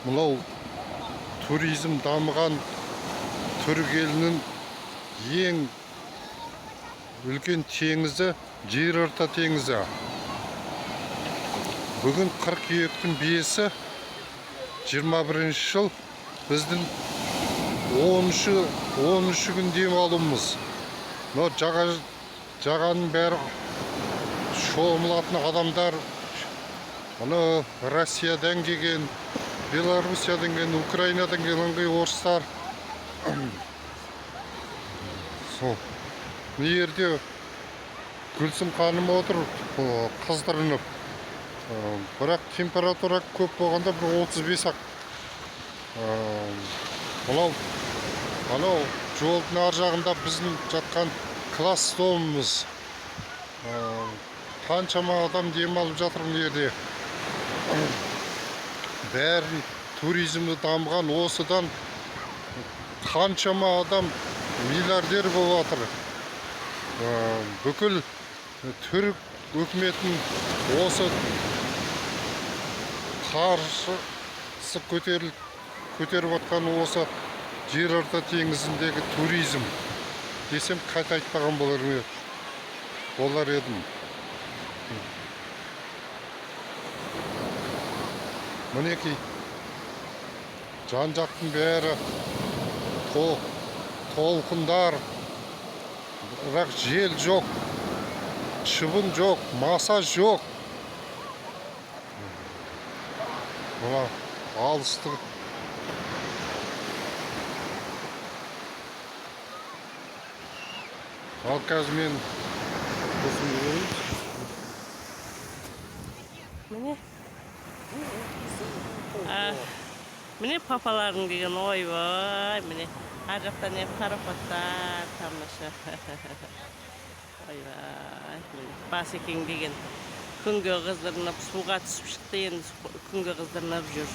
мынау туризм дамыған түрік елінің ең үлкен теңізі жерорта теңізі. Бүгін қыркүйектің 5-і 21 жыл біздің 13 күн демалуымыз. Но жағаның бәрі шомылатын адамдар, Россиядан келген, Белоруссиядан келген, Украинадан келген орыстар. Бұл жерде Гүлсім ханым отыр, қыздырынып. Бірақ температура көп болғанда бір 35-ақ. Анау жолдың ар жағында біздің жатқан класс домымыз. Қаншама адам демалып жатыр бұл жерде. Бәрі туризмі дамыған, осыдан қаншама адам миллиардер болып жатыр. Бүкіл түрік өкіметін осы қаржысы көтеріп отқан осы жерорта теңізіндегі туризм десем қайта айтпаған болар едім. Мінекей жан-жақтың бәрі толқындар, бірақ жел жоқ, шыбын жоқ, маса жоқ. Мына алыстық. Ал қазір мен міне папалардың деген ойбай, міне ар жақтан қарақаттар тамаша. Ойбай, Басекең деген күнге қыздырынып, суға түсіп шықты, енді күнге қыздырынып жүр.